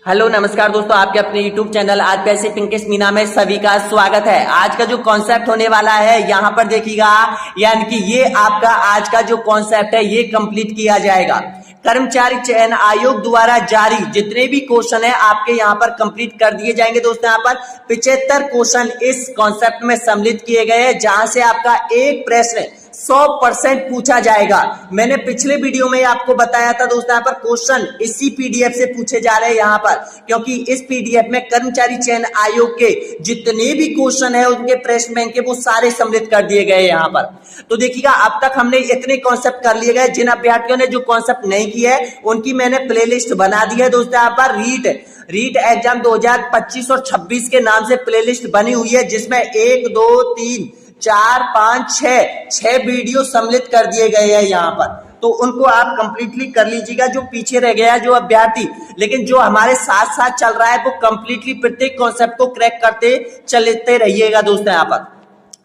Hello नमस्कार दोस्तों, आपके अपने YouTube चैनल आज पैसे पिंकेश मीना में सभी का स्वागत है। आज का जो कॉन्सेप्ट होने वाला है यहाँ पर देखिएगा, यानी कि ये आपका आज का जो कॉन्सेप्ट है ये कंप्लीट किया जाएगा। कर्मचारी चयन आयोग द्वारा जारी जितने भी क्वेश्चन है आपके यहाँ पर कंप्लीट कर दिए जाएंगे। दोस्तों यहाँ पर 75 क्वेश्चन इस कॉन्सेप्ट में सम्मिलित किए गए हैं, जहां से आपका एक प्रश्न 100% पूछा जाएगा। मैंने पिछले वीडियो में आपको बताया था दोस्तों, यहाँ पर क्वेश्चन इसी पीडीएफ से पूछे जा रहे हैं यहाँ पर, क्योंकि इस पीडीएफ में कर्मचारी चयन आयोग के जितने भी क्वेश्चन है उनके प्रश्न बैंक के वो सारे सम्मिलित कर दिए गए यहाँ पर। तो देखिएगा, अब तक हमने इतने कॉन्सेप्ट कर लिए गए। जिन अभ्यर्थियों ने जो कॉन्सेप्ट नहीं किया है उनकी मैंने प्लेलिस्ट बना दी है दोस्तों। यहाँ पर रीट एग्जाम 2025 और 26 के नाम से प्लेलिस्ट बनी हुई है, जिसमें 1 2 3 4 5 6 वीडियो सम्मिलित कर दिए गए हैं यहाँ पर। तो उनको आप कंप्लीटली कर लीजिएगा, जो पीछे रह गया है जो अभ्यर्थी, लेकिन जो हमारे साथ साथ चल रहा है वो कंप्लीटली प्रत्येक कॉन्सेप्ट को क्रैक करते चलते रहिएगा दोस्तों यहाँ पर।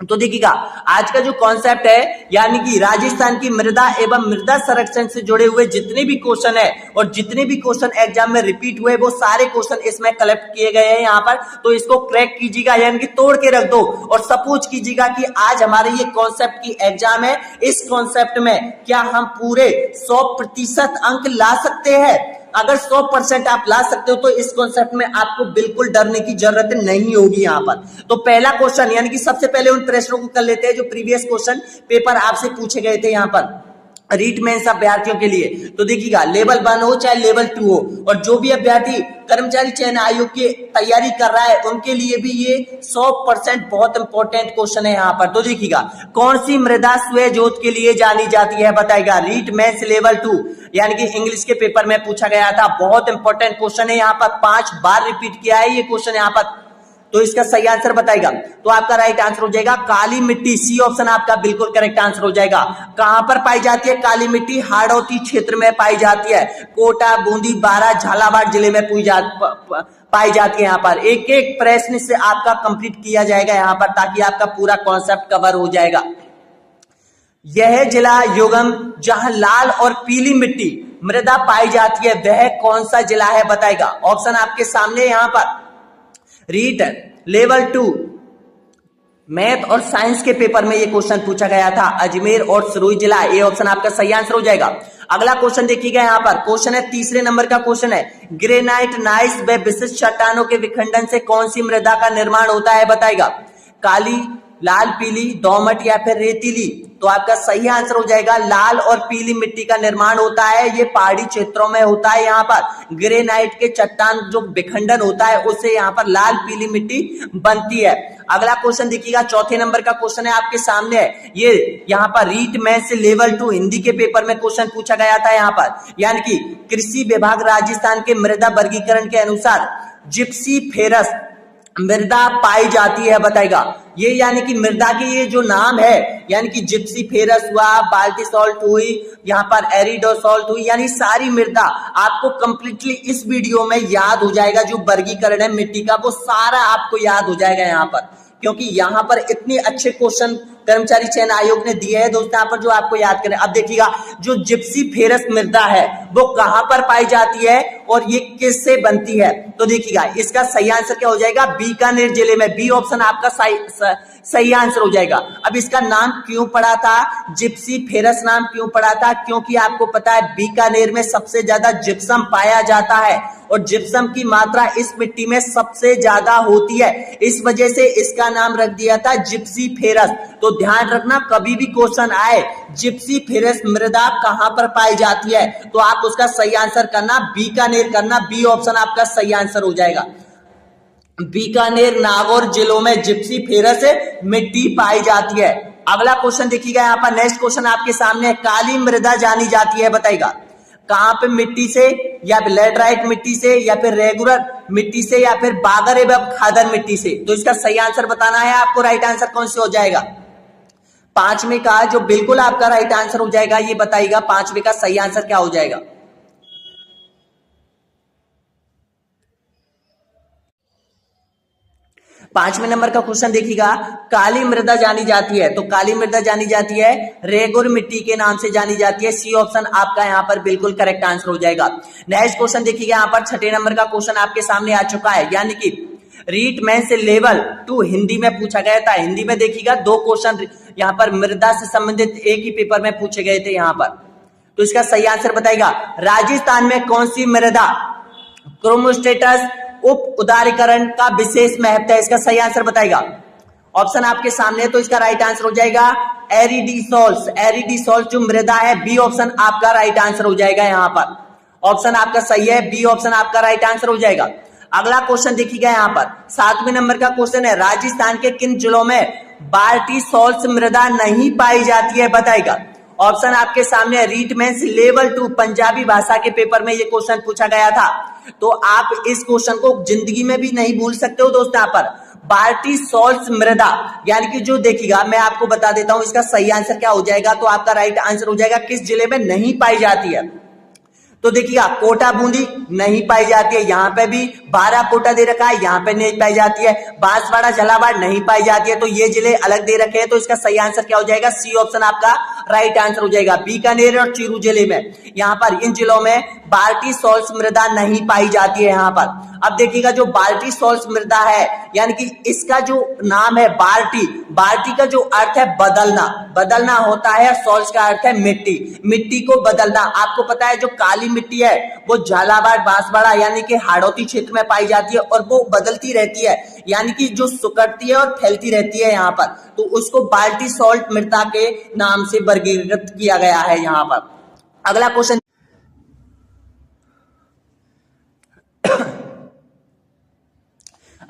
तो देखिएगा, आज का जो कॉन्सेप्ट है यानी कि राजस्थान की मृदा एवं मृदा संरक्षण से जुड़े हुए जितने भी क्वेश्चन है और जितने भी क्वेश्चन एग्जाम में रिपीट हुए वो सारे क्वेश्चन इसमें कलेक्ट किए गए हैं यहाँ पर। तो इसको क्रैक कीजिएगा, यानी कि तोड़ के रख दो और सपोज कीजिएगा कि आज हमारे ये कॉन्सेप्ट की एग्जाम है, इस कॉन्सेप्ट में क्या हम पूरे 100% अंक ला सकते हैं? अगर 100% आप ला सकते हो तो इस कॉन्सेप्ट में आपको बिल्कुल डरने की जरूरत नहीं होगी यहाँ पर। तो पहला क्वेश्चन, यानी कि सबसे पहले उन प्रश्नों को कर लेते हैं जो प्रीवियस क्वेश्चन पेपर आपसे पूछे गए थे यहाँ पर रीट मेंस अभ्यर्थियों के लिए। तो देखिएगा, लेवल 1 हो चाहे लेवल 2 हो, और जो भी अभ्यर्थी कर्मचारी चयन आयोग की तैयारी कर रहा है उनके लिए भी ये 100% बहुत इंपॉर्टेंट क्वेश्चन है यहाँ पर। तो देखिएगा, कौन सी मृदा स्वजोत के लिए जानी जाती है बताएगा? रीट मेंस लेवल 2, यानी कि इंग्लिश के पेपर में पूछा गया था। बहुत इंपॉर्टेंट क्वेश्चन है यहाँ पर, 5 बार रिपीट किया है ये क्वेश्चन यहाँ पर। तो इसका सही आंसर बताएगा, तो आपका राइट आंसर हो जाएगा काली मिट्टी। सी ऑप्शन आपका बिल्कुल करेक्ट आंसर हो जाएगा। कहां पर पाई जाती है काली मिट्टी? हाड़ौती क्षेत्र में पाई जाती है। कोटा, बूंदी, बारां, झालावाड़ जिले में पाई जाती है यहाँ पर। एक एक प्रश्न से आपका कंप्लीट किया जाएगा यहाँ पर, ताकि आपका पूरा कॉन्सेप्ट कवर हो जाएगा। यह जिला युगम जहां लाल और पीली मिट्टी मृदा पाई जाती है, वह कौन सा जिला है बताएगा? ऑप्शन आपके सामने यहाँ पर। रीट लेवल 2 मैथ और साइंस के पेपर में ये क्वेश्चन पूछा गया था, अजमेर और सिरोही जिला। ये ऑप्शन आपका सही आंसर हो जाएगा। अगला क्वेश्चन देखिएगा यहाँ पर, क्वेश्चन है तीसरे नंबर का क्वेश्चन है, ग्रेनाइट नाइस व विशिष्ट चट्टानों के विखंडन से कौन सी मृदा का निर्माण होता है बताएगा? काली, लाल, पीली, दोमट या फिर रेतीली? तो आपका सही आंसर हो जाएगा लाल और पीली मिट्टी का निर्माण होता है। ये पहाड़ी क्षेत्रों में होता है यहाँ पर। ग्रेनाइट के चट्टान जो विखंडन होता है उससे यहाँ पर लाल पीली मिट्टी बनती है। अगला क्वेश्चन देखिएगा, चौथे नंबर का क्वेश्चन है आपके सामने है। ये यहाँ पर रीट मैथ से लेवल 2 हिंदी के पेपर में क्वेश्चन पूछा गया था यहाँ पर, यानी कि कृषि विभाग राजस्थान के मृदा वर्गीकरण के अनुसार जिप्सी फेरस मृदा पाई जाती है बताएगा? ये यानी कि मृदा के ये जो नाम है, यानी कि जिप्सी फेरस हुआ, बाल्टीसॉल्ट हुई, यहाँ पर एरिडोसॉल्ट हुई, यानी सारी मृदा आपको कंप्लीटली इस वीडियो में याद हो जाएगा। जो वर्गीकरण है मिट्टी का वो सारा आपको याद हो जाएगा यहाँ पर, क्योंकि यहाँ पर इतने अच्छे क्वेश्चन कर्मचारी चयन आयोग ने दिए हैं दोस्तों यहाँ पर, जो आपको याद करें। अब देखिएगा, जो जिप्सी फेरस मृदा है वो कहां पर पाई जाती है और ये किससे बनती है? तो देखिएगा, इसका सही आंसर क्या हो जाएगा? बीकानेर जिले में। बी ऑप्शन आपका सही आंसर हो जाएगा। अब इसका नाम क्यों पड़ा था जिप्सी फेरस? नाम क्यों पड़ा था? क्योंकि आपको पता है बीकानेर में सबसे ज्यादा जिप्सम पाया जाता है और जिप्सम की मात्रा इस मिट्टी में सबसे ज्यादा होती है, इस वजह से इसका नाम रख दिया था जिप्सी फेरस। तो ध्यान रखना, कभी भी क्वेश्चन आए जिप्सी फेरस मृदा कहां पर पाई जाती है तो आप उसका सही आंसर करना बीकानेर करना। बी ऑप्शन आपका सही आंसर हो जाएगा। बीकानेर, नागौर जिलों में जिप्सी फेरस मिट्टी पाई जाती है। अगला क्वेश्चन देखिएगा यहाँ पर, नेक्स्ट क्वेश्चन आपके सामने है, काली मृदा जानी जाती है बताएगा? कहां पे मिट्टी से? या फिर लैटराइट मिट्टी से, या फिर रेगुलर मिट्टी से, या फिर बागर एवं खादर मिट्टी से? तो इसका सही आंसर बताना है आपको। राइट आंसर कौन से हो जाएगा? पांचवे का जो बिल्कुल आपका राइट आंसर हो जाएगा, ये बताइएगा पांचवे का सही आंसर क्या हो जाएगा? 5वें नंबर का क्वेश्चन देखिएगा, काली मृदा जानी जाती है, तो काली मृदा जानी जाती है रेगुर मिट्टी के नाम से जानी जाती है। सी ऑप्शन आपका यहाँ पर बिल्कुल करेक्ट आंसर हो जाएगा। नेक्स्ट क्वेश्चन देखिएगा, यहाँ पर 6 नंबर का क्वेश्चन आपके सामने आ चुका है, यानी कि रीट मैन से लेवल 2 हिंदी में पूछा गया था। हिंदी में देखिएगा 2 क्वेश्चन यहाँ पर मृदा से संबंधित एक ही पेपर में पूछे गए थे यहाँ पर, तो इसका सही आंसर बताएगा। राजस्थान में कौन सी मृदा क्रोमोस्टेटस उप उदारीकरण का विशेष महत्व है, इसका सही आंसर बताएगा। ऑप्शन आपके सामने, तो इसका राइट आंसर हो जाएगा एरिडीसोल्स। एरिडीसोल्स जो मृदा है, बी ऑप्शन आपका राइट आंसर हो जाएगा। यहाँ पर ऑप्शन आपका सही है, बी ऑप्शन आपका राइट आंसर हो जाएगा। अगला क्वेश्चन देखिएगा, यहाँ पर 7वें नंबर का क्वेश्चन है, राजस्थान के किन जिलों में बाल्टीसोल्स मृदा नहीं पाई जाती है, बताएगा। ऑप्शन आपके सामने है, रीट मेंस लेवल 2 पंजाबी भाषा के पेपर में ये क्वेश्चन पूछा गया था, तो आप इस क्वेश्चन को जिंदगी में भी नहीं भूल सकते हो दोस्तों। यहाँ पर बाल्टीसोल्स मृदा यानी कि जो देखिएगा, मैं आपको बता देता हूं इसका सही आंसर क्या हो जाएगा, तो आपका राइट आंसर हो जाएगा किस जिले में नहीं पाई जाती है। तो देखिएगा, कोटा बूंदी नहीं पाई जाती है, यहाँ पे भी 12 कोटा दे रखा है, यहाँ पे नहीं पाई जाती है। बांसवाड़ा झालावाड़ नहीं पाई जाती है, तो ये जिले अलग दे रखे हैं, तो इसका सही आंसर क्या हो जाएगा, सी ऑप्शन आपका राइट आंसर हो जाएगा। बीकानेर और चूरू जिले में, यहाँ पर इन जिलों में बाल्टीसोल्स मृदा नहीं पाई जाती है। यहाँ पर अब देखिएगा, जो बाल्टीसोल्स मृदा है, यानी कि इसका जो नाम है बाल्टी, बाल्टी का जो अर्थ है बदलना, बदलना होता है, सोल्स का अर्थ है मिट्टी, मिट्टी को बदलना। आपको पता है जो काली मिट्टी है वो झालावाड़ बांसवाड़ा यानी कि हाड़ौती क्षेत्र में पाई जाती है, और वो बदलती रहती है, यानी कि जो सुकड़ती है और फैलती रहती है यहाँ पर, तो उसको बाल्टीसोल्ट मृदा के नाम से वर्गीकृत किया गया है यहाँ पर। अगला क्वेश्चन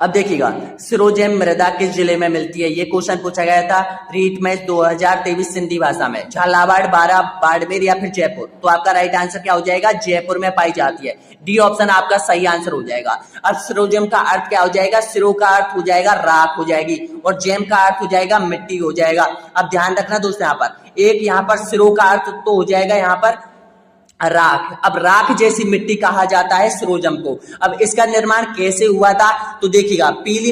अब देखिएगा, सिरोजेम मृदा किस जिले में मिलती है, ये क्वेश्चन पूछा गया था रीट मैच 2023 सिंधी भाषा में। झालावाड़, बारा, बाड़मेर या फिर जयपुर, तो आपका राइट आंसर क्या हो जाएगा, जयपुर में पाई जाती है। डी ऑप्शन आपका सही आंसर हो जाएगा। अब सिरोजेम का अर्थ क्या हो जाएगा, सिरो का अर्थ हो जाएगा राख हो जाएगी, और जेम का अर्थ हो जाएगा मिट्टी हो जाएगा। अब ध्यान रखना दोस्तों, यहाँ पर एक यहाँ पर सिरो का अर्थ तो हो जाएगा यहाँ पर राख। अब राख जैसी मिट्टी कहा जाता है सिरोजम को। अब इसका निर्माण कैसे हुआ था, तो देखिएगा, पीली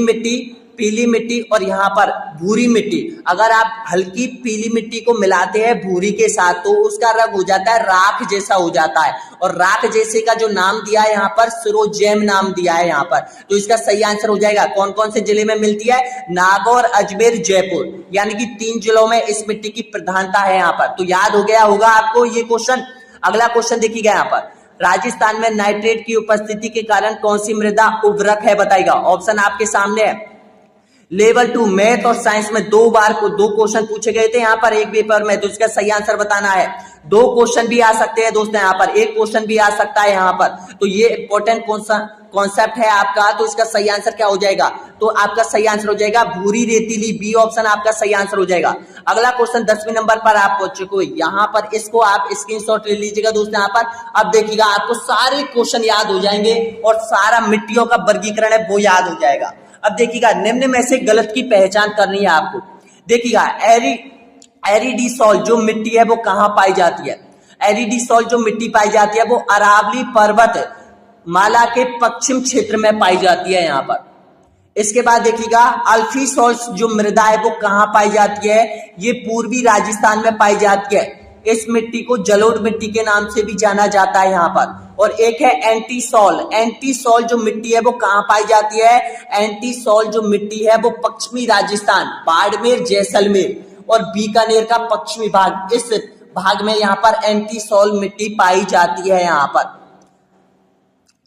मिट्टी और यहाँ पर भूरी मिट्टी, अगर आप हल्की पीली मिट्टी को मिलाते हैं भूरी के साथ, तो उसका रंग हो जाता है राख जैसा हो जाता है, और राख जैसे का जो नाम दिया है यहाँ पर सिरोजेम नाम दिया है यहाँ पर, तो इसका सही आंसर हो जाएगा। कौन कौन से जिले में मिलती है, नागौर, अजमेर, जयपुर, यानी कि 3 जिलों में इस मिट्टी की प्रधानता है यहाँ पर। तो याद हो गया होगा आपको ये क्वेश्चन। अगला क्वेश्चन देखिएगा, यहाँ पर राजस्थान में नाइट्रेट की उपस्थिति के कारण कौन सी मृदा उर्वरक है, बताइएगा। ऑप्शन आपके सामने है। लेवल 2 मैथ और साइंस में 2 क्वेश्चन पूछे गए थे यहाँ पर एक पेपर में, तो इसका सही आंसर बताना है। 2 क्वेश्चन भी आ सकते हैं दोस्तों, यहाँ पर 1 क्वेश्चन भी आ सकता है यहाँ पर, तो ये इंपॉर्टेंट कॉन्सेप्ट है आपका, तो इसका सही आंसर क्या हो जाएगा, तो आपका सही आंसर हो जाएगा भूरी रेतीली, बी ऑप्शन आपका सही आंसर हो जाएगा। अगला क्वेश्चन 10वें नंबर पर आप पहुंच चुके हो, यहाँ पर इसको आप स्क्रीनशॉट ले लीजिएगा दोस्तों। यहाँ पर अब देखिएगा, आपको सारे क्वेश्चन याद हो जाएंगे और सारा मिट्टियों का वर्गीकरण है वो याद हो जाएगा। अब देखिएगा, निम्न में से गलत की पहचान करनी है आपको। देखिएगा, एरिडीसोल जो मिट्टी है वो कहाँ पाई जाती है, एरिडीसोल जो मिट्टी पाई जाती है वो अरावली पर्वत माला के पश्चिम क्षेत्र में पाई जाती है यहाँ पर। इसके बाद देखिएगा, अल्फीसोल्स जो मृदा है वो कहाँ पाई जाती है, ये पूर्वी राजस्थान में पाई जाती है। इस मिट्टी को जलोढ़ मिट्टी के नाम से भी जाना जाता है यहाँ पर। और एक है एंटीसोल, एंटीसोल जो मिट्टी है वो कहाँ पाई जाती है, एंटीसोल जो मिट्टी है वो पश्चिमी राजस्थान, बाड़मेर, जैसलमेर और बीकानेर का पश्चिमी भाग, इस भाग में यहाँ पर एंटीसोल मिट्टी पाई जाती है यहाँ पर।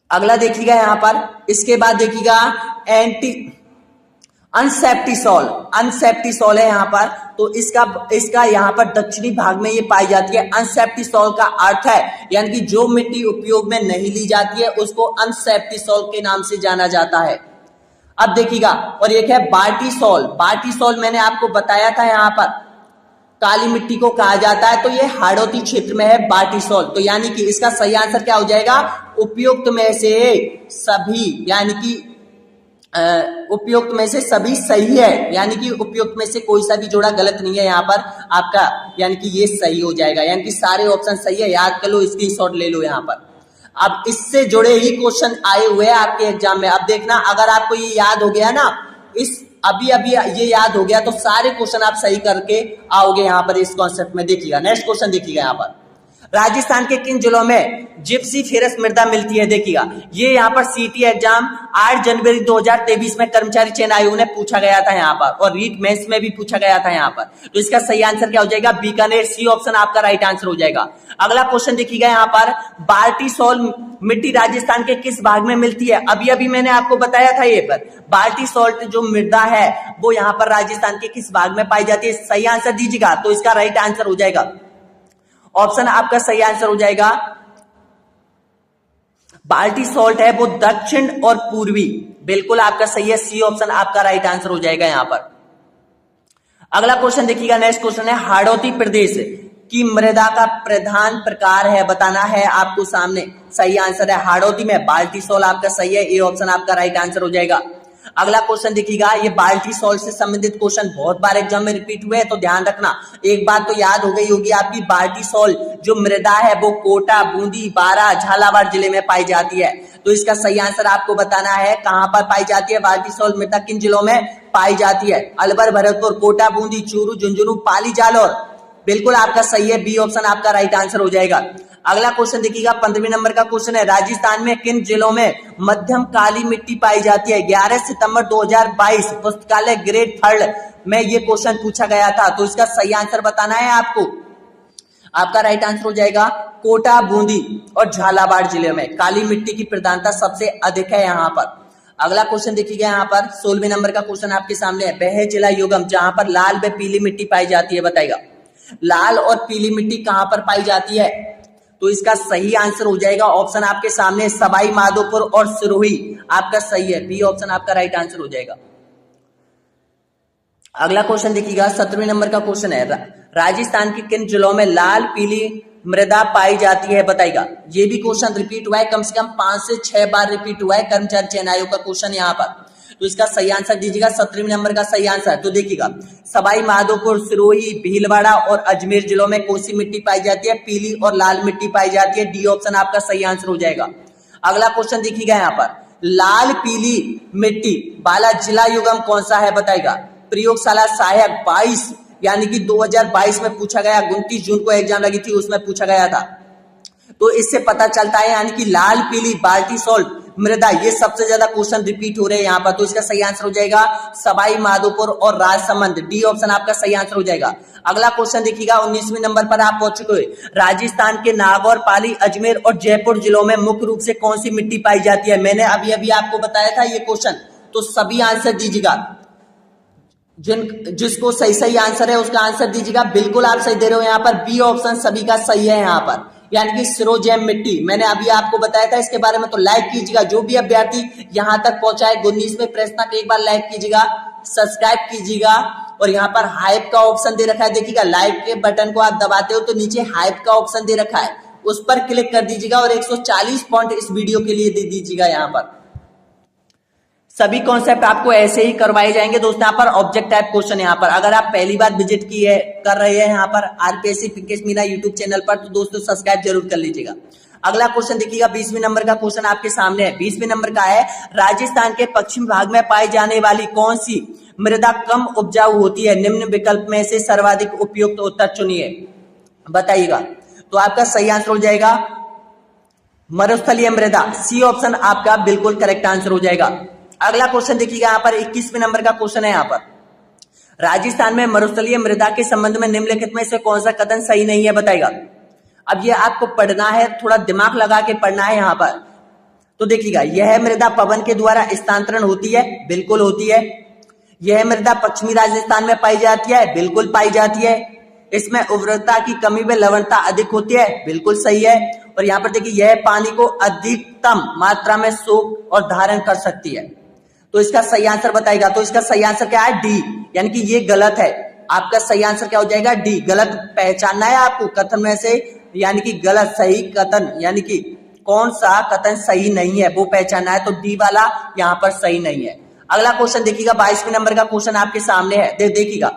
अगला देखिएगा यहाँ पर, इसके बाद देखिएगा अनसेप्टिसोल है यहाँ पर, तो इसका यहाँ पर दक्षिणी भाग में ये पाई जाती है। अनसेप्टिसोल का अर्थ है, यानी कि जो मिट्टी उपयोग में नहीं ली जाती है उसको अनसेप्टिसोल के नाम से जाना जाता है। अब देखिएगा, और एक है बाल्टीसोल, बाल्टीसोल मैंने आपको बताया था यहाँ पर काली मिट्टी को कहा जाता है, तो ये हाड़ौती क्षेत्र में है बाल्टीसोल, तो यानी कि इसका सही आंसर क्या हो जाएगा, उपयुक्त में से सभी, यानी कि उपयुक्त में से सभी सही है, यानी कि उपयुक्त में से कोई सा भी जोड़ा गलत नहीं है यहाँ पर आपका, यानी कि ये सही हो जाएगा, यानी कि सारे ऑप्शन सही है। याद कर लो, स्क्रीनशॉट ले लो यहाँ पर। अब इससे जुड़े ही क्वेश्चन आए हुए हैं आपके एग्जाम में। अब देखना, अगर आपको ये याद हो गया ना, इस अभी अभी ये याद हो गया तो सारे क्वेश्चन आप सही करके आओगे यहाँ पर इस कॉन्सेप्ट में। देखिएगा नेक्स्ट क्वेश्चन, देखिएगा यहाँ पर राजस्थान के किन जिलों में जिप्सी फेरस मृदा मिलती है। देखिएगा ये यहाँ पर सीटी एग्जाम 8 जनवरी 2023 में कर्मचारी चयन आयोग ने पूछा गया था यहाँ पर, और रीट मेंस में भी पूछा गया था यहाँ पर। तो इसका सही आंसर क्या हो जाएगा, बीकानेर, सी ऑप्शन आपका राइट आंसर हो जाएगा। अगला क्वेश्चन देखिएगा यहाँ पर बाल्टी सॉल्ट मिट्टी राजस्थान के किस भाग में मिलती है। अभी अभी मैंने आपको बताया था ये पर बाल्टी सॉल्ट जो मृदा है वो यहाँ पर राजस्थान के किस भाग में पाई जाती है। सही आंसर दीजिएगा तो इसका राइट आंसर हो जाएगा ऑप्शन आपका सही आंसर हो जाएगा बाल्टी सॉल्ट है वो दक्षिण और पूर्वी, बिल्कुल आपका सही है, सी ऑप्शन आपका राइट आंसर हो जाएगा यहां पर। अगला क्वेश्चन देखिएगा नेक्स्ट क्वेश्चन है हाड़ौती प्रदेश की मृदा का प्रधान प्रकार है, बताना है आपको सामने। सही आंसर है हाड़ौती में बाल्टी सॉल्ट आपका सही है, ए ऑप्शन आपका राइट आंसर हो जाएगा। अगला क्वेश्चन देखिएगा ये बाल्टी सॉल्ट से संबंधित क्वेश्चन बहुत बार एग्जाम में रिपीट हुए हैं तो ध्यान रखना। एक बात तो याद हो गई होगी आपकी, बाल्टी सॉल्ट जो मृदा है वो कोटा, बूंदी, बारां, झालावाड़ जिले में पाई जाती है। तो इसका सही आंसर आपको बताना है कहां पर पाई जाती है बाल्टी सॉल्ट मृदा, किन जिलों में पाई जाती है। अलवर, भरतपुर, कोटा, बूंदी, चूरू, झुंझुनू, पाली, जालौर, बिल्कुल आपका सही है, बी ऑप्शन आपका राइट आंसर हो जाएगा। अगला क्वेश्चन देखिएगा 15वें नंबर का क्वेश्चन है राजस्थान में किन जिलों में मध्यम काली मिट्टी पाई जाती है। 11 सितंबर 2022 पुस्तकालय ग्रेड 3 में ये क्वेश्चन पूछा गया था। तो इसका सही आंसर बताना है आपको, आपका राइट आंसर हो जाएगा कोटा, बूंदी और झालावाड़ जिले में काली मिट्टी की प्रधानता सबसे अधिक है यहाँ पर। अगला क्वेश्चन देखिएगा यहाँ पर 16वें नंबर का क्वेश्चन आपके सामने है वह जिला युगम जहां पर लाल व पीली मिट्टी पाई जाती है। बताएगा लाल और पीली मिट्टी कहां पर पाई जाती है। तो इसका सही आंसर हो जाएगा ऑप्शन आपके सामने सवाई माधोपुर और सिरोही, आपका सही है, बी ऑप्शन आपका राइट आंसर हो जाएगा। अगला क्वेश्चन देखिएगा 17वें नंबर का क्वेश्चन है राजस्थान के किन जिलों में लाल पीली मृदा पाई जाती है। बताएगा ये भी क्वेश्चन रिपीट हुआ है, कम से कम 5 से 6 बार रिपीट हुआ है कर्मचारी चयन आयोग का क्वेश्चन यहाँ पर। तो इसका सही आंसर दीजिएगा 17वें नंबर का सही आंसर। तो देखिएगा सवाई माधोपुर, सिरोही, भीलवाड़ा और अजमेर जिलों में कौन सी मिट्टी पाई जाती है, पीली और लाल मिट्टी पाई जाती है, डी ऑप्शन आपका सही आंसर हो जाएगा। अगला क्वेश्चन देखिएगा यहाँ पर लाल पीली मिट्टी वाला जिला युगम कौन सा है। बताएगा प्रयोगशाला सहायक 22 यानी कि 2022 में पूछा गया, 29 जून को एग्जाम लगी थी उसमें पूछा गया था। तो इससे पता चलता है यानी कि लाल पीली बाल्टी सॉल्ट मृदा ये सबसे ज्यादा क्वेश्चन रिपीट हो रहे हैं यहाँ पर। तो इसका सही आंसर हो जाएगा सवाई माधोपुर और राजसमंद, डी ऑप्शन आपका सही आंसर हो जाएगा। अगला क्वेश्चन देखिएगा 19वें नंबर पर आप पहुंच चुके हैं राजस्थान के नागौर, पाली, अजमेर और जयपुर जिलों में मुख्य रूप से कौन सी मिट्टी पाई जाती है। मैंने अभी अभी आपको बताया था ये क्वेश्चन, तो सभी आंसर दीजिएगा, जिसको सही सही आंसर है उसका आंसर दीजिएगा। बिल्कुल आप सही दे रहे हो यहाँ पर, बी ऑप्शन सभी का सही है यहाँ पर, यानी कि सिरोजेम मिट्टी। मैंने अभी आपको बताया था इसके बारे में, तो लाइक कीजिएगा। जो भी अभ्यर्थी यहां तक पहुंचा है 19वें प्रश्न तक एक बार लाइक कीजिएगा, सब्सक्राइब कीजिएगा और यहाँ पर हाइप का ऑप्शन दे रखा है, देखिएगा लाइक के बटन को आप दबाते हो तो नीचे हाइप का ऑप्शन दे रखा है, उस पर क्लिक कर दीजिएगा और 140 पॉइंट इस वीडियो के लिए दे दीजिएगा। यहाँ पर सभी कॉन्सेप्ट आपको ऐसे ही करवाए जाएंगे दोस्तों। यहाँ पर ऑब्जेक्ट टाइप क्वेश्चन, यहाँ पर अगर आप पहली बार विजिट कर रहे हैं यहाँ पर RPSC Pinkesh Meena YouTube channel पर, तो दोस्तों सब्सक्राइब जरूर कर लीजिएगा। अगला क्वेश्चन देखिएगा 20वें नंबर का क्वेश्चन आपके सामने है। 20वें नंबर का है राजस्थान के पश्चिम भाग में पाई जाने वाली कौन सी मृदा कम उपजाऊ होती है, निम्न विकल्प में से सर्वाधिक उपयुक्त उत्तर चुनिए। बताइएगा तो आपका सही आंसर हो जाएगा मरुस्थलीय मृदा, सी ऑप्शन आपका बिल्कुल करेक्ट आंसर हो जाएगा। अगला क्वेश्चन देखिएगा यहाँ पर 21वें नंबर का क्वेश्चन है। यहाँ पर राजस्थान में मरुस्थलीय मृदा के संबंध में निम्नलिखित में से कौन सा कथन सही नहीं है। बताएगा अब ये आपको पढ़ना है, थोड़ा दिमाग लगा के पढ़ना है यहाँ पर। तो देखिएगा यह मृदा पवन के द्वारा स्थानांतरण होती है, बिल्कुल होती है। यह मृदा पश्चिमी राजस्थान में पाई जाती है, बिल्कुल पाई जाती है। इसमें उर्वरता की कमी व लवणता अधिक होती है, बिल्कुल सही है। और यहाँ पर देखिए यह पानी को अधिकतम मात्रा में सोख और धारण कर सकती है। तो इसका सही आंसर बताएगा। तो इसका सही आंसर क्या है, डी, यानी कि ये गलत है। आपका सही आंसर क्या हो जाएगा, डी। गलत पहचानना है आपको कथन में से, यानी कि गलत सही कथन, यानी कि कौन सा कथन सही नहीं है वो पहचानना है। तो डी वाला यहाँ पर सही नहीं है। अगला क्वेश्चन देखिएगा 22वें नंबर का क्वेश्चन आपके सामने है। देखिएगा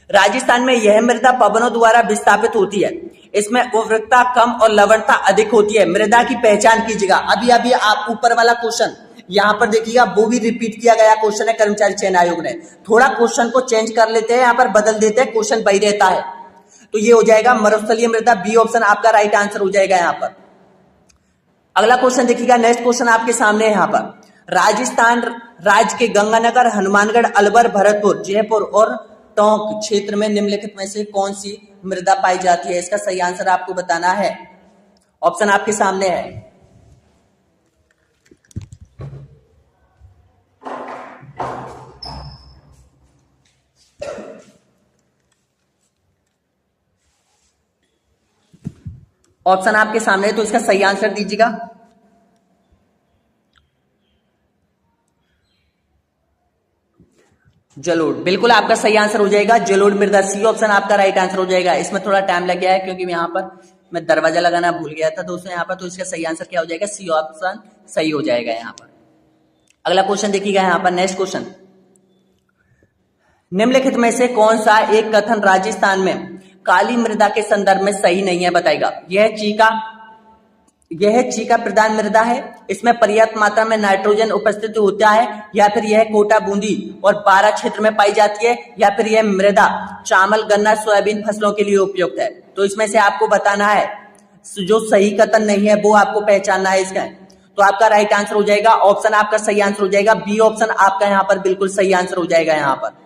राजस्थान में यह मृदा पवनों द्वारा विस्थापित होती है, इसमें उर्वरता कम और लवणता अधिक होती है। मृदा की पहचान कीजिएगा। अभी अभी आप ऊपर वाला क्वेश्चन यहाँ पर देखिएगा वो भी रिपीट किया गया क्वेश्चन है कर्मचारी चयन आयोग ने। थोड़ा क्वेश्चन को चेंज कर लेते हैं, यहाँ पर बदल देते हैं, क्वेश्चन वही रहता है। तो ये हो जाएगा मरुस्थलीय मृदा, बी ऑप्शन आपका राइट आंसर हो जाएगा यहाँ पर। अगला क्वेश्चन देखिएगा, नेक्स्ट क्वेश्चन आपके सामने है यहाँ पर। राजस्थान राज्य के गंगानगर, हनुमानगढ़, अलवर, भरतपुर, जयपुर और टोंक क्षेत्र में निम्नलिखित में से कौन सी मृदा पाई जाती है? इसका सही आंसर आपको बताना है। ऑप्शन आपके सामने है। ऑप्शन आपके सामने है, तो इसका सही आंसर दीजिएगा। जलोढ़, बिल्कुल आपका सही आंसर हो जाएगा जलोढ़ मृदा, सी ऑप्शन आपका राइट आंसर हो जाएगा। इसमें थोड़ा टाइम लग गया है क्योंकि यहाँ पर मैं दरवाजा लगाना भूल गया था दोस्तों यहाँ पर, तो इसका सही आंसर क्या हो जाएगा? सी ऑप्शन सही हो जाएगा यहाँ पर। अगला क्वेश्चन देखिएगा यहाँ पर, नेक्स्ट क्वेश्चन। निम्नलिखित में से कौन सा एक कथन राजस्थान में काली मृदा के संदर्भ में सही नहीं है? बताएगा। यह चीका प्रधान मृदा है, इसमें पर्याप्त मात्रा में नाइट्रोजन उपस्थित होता है, या फिर यह कोटा, बूंदी और पारा क्षेत्र में पाई जाती है, या फिर यह मृदा चावल, गन्ना, सोयाबीन फसलों के लिए उपयुक्त है। तो इसमें से आपको बताना है, जो सही कथन नहीं है वो आपको पहचानना है इसका। तो आपका राइट आंसर हो जाएगा, ऑप्शन आपका सही आंसर हो जाएगा, बी ऑप्शन आपका यहाँ पर बिल्कुल सही आंसर हो जाएगा यहाँ पर।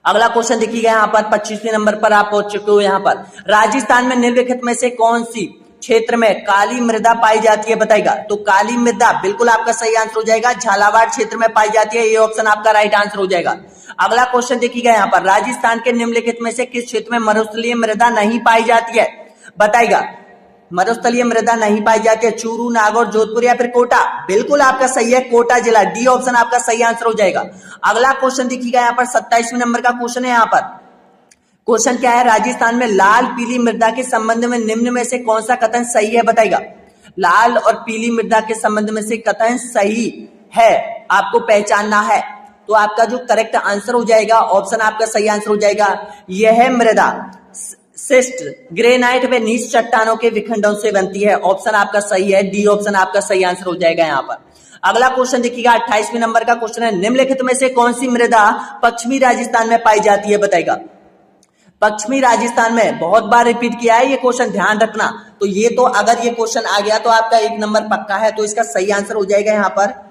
अगला क्वेश्चन देखिएगा यहाँ पर, 25वें नंबर पर आप पहुंच चुके हो यहाँ पर। राजस्थान में निम्नलिखित में से कौन सी क्षेत्र में काली मृदा पाई जाती है? बताएगा। तो काली मृदा बिल्कुल आपका सही आंसर हो जाएगा, झालावाड़ क्षेत्र में पाई जाती है, ये ऑप्शन आपका राइट आंसर हो जाएगा। अगला क्वेश्चन देखिएगा यहाँ पर, राजस्थान के निम्नलिखित में से किस क्षेत्र में मरुस्थलीय मृदा नहीं पाई जाती है? बताएगा। मरुस्थलीय मृदा नहीं पाई जाती है, चूरू, नागौर, जोधपुर या फिर कोटा? बिल्कुल आपका सही है, कोटा जिला, डी ऑप्शन आपका सही आंसर हो जाएगा। अगला क्वेश्चन देखिएगा यहाँ पर, 27वें नंबर का क्वेश्चन है यहाँ पर। क्वेश्चन क्या है? राजस्थान में लाल पीली मृदा के संबंध में निम्न में से कौन सा कथन सही है? बताएगा। लाल और पीली मृदा के संबंध में से कथन सही है आपको पहचानना है। तो आपका जो करेक्ट आंसर हो जाएगा, ऑप्शन आपका सही आंसर हो जाएगा, यह मृदा शिस्ट, ग्रेनाइट व नीच चट्टानों के विखंडन से बनती है। ऑप्शन आपका सही है, डी ऑप्शन आपका सही आंसर हो जाएगा यहाँ पर। अगला क्वेश्चन देखिएगा, 28वें नंबर का क्वेश्चन है। निम्नलिखित में से कौन सी मृदा पश्चिमी राजस्थान में पाई जाती है? बताएगा। पश्चिमी राजस्थान में बहुत बार रिपीट किया है ये क्वेश्चन, ध्यान रखना। तो ये तो अगर ये क्वेश्चन आ गया तो आपका 1 नंबर पक्का है। तो इसका सही आंसर हो जाएगा यहाँ पर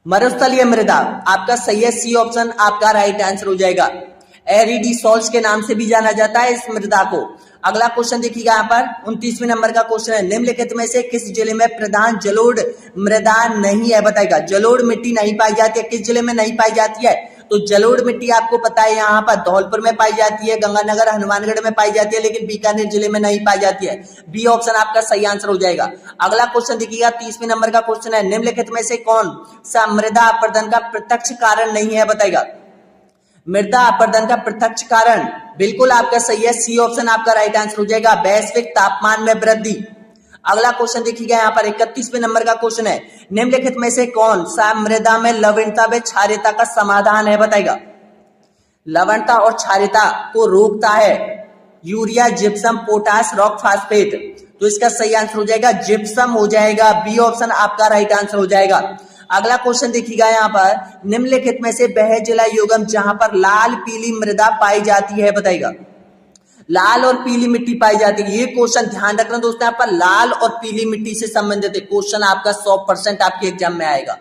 मरुस्थलीय मृदा, आपका सही है, सी ऑप्शन आपका राइट आंसर हो जाएगा। एरिडी सॉल्ट्स के नाम से भी जाना जाता है इस मृदा को। अगला क्वेश्चन देखिएगा यहाँ पर, 29वें नंबर का क्वेश्चन है। निम्नलिखित में से किस जिले में प्रधान जलोढ़ मृदा नहीं है? बताएगा। जलोढ़ मिट्टी नहीं पाई जाती है, किस जिले में नहीं पाई जाती है? तो जलोढ़ मिट्टी आपको पता है यहाँ पर धौलपुर में पाई जाती है, गंगानगर, हनुमानगढ़ में पाई जाती है, लेकिन बीकानेर जिले में नहीं पाई जाती है। बी ऑप्शन आपका सही आंसर हो जाएगा। अगला क्वेश्चन देखिएगा, 30वें नंबर का क्वेश्चन है। निम्नलिखित में से कौन सा मृदा अपरदन का प्रत्यक्ष कारण नहीं है? बताएगा। मृदा अपरदन का प्रत्यक्ष कारण बिल्कुल आपका सही है, सी ऑप्शन आपका राइट आंसर हो जाएगा, वैश्विक तापमान में वृद्धि। अगला क्वेश्चन देखिएगा यहाँ पर, 31वें नंबर का क्वेश्चन है। निम्नलिखित में से कौन सा मृदा में लवणता व क्षारीयता का समाधान है? बताएगा। लवणता और क्षारीयता को रोकता है urea, gypsum, potash, rock phosphate. तो इसका सही आंसर हो जाएगा जिप्सम हो जाएगा, बी ऑप्शन आपका राइट आंसर हो जाएगा। अगला क्वेश्चन देखिएगा यहाँ पर, निम्नलिखित में से वह जिला योगम जहां पर लाल पीली मृदा पाई जाती है? बताएगा। लाल और पीली मिट्टी पाई जाती है, ये क्वेश्चन ध्यान रखना दोस्तों, यहाँ पर लाल और पीली मिट्टी से संबंधित है क्वेश्चन आपका 100% आपके एग्जाम में आएगा,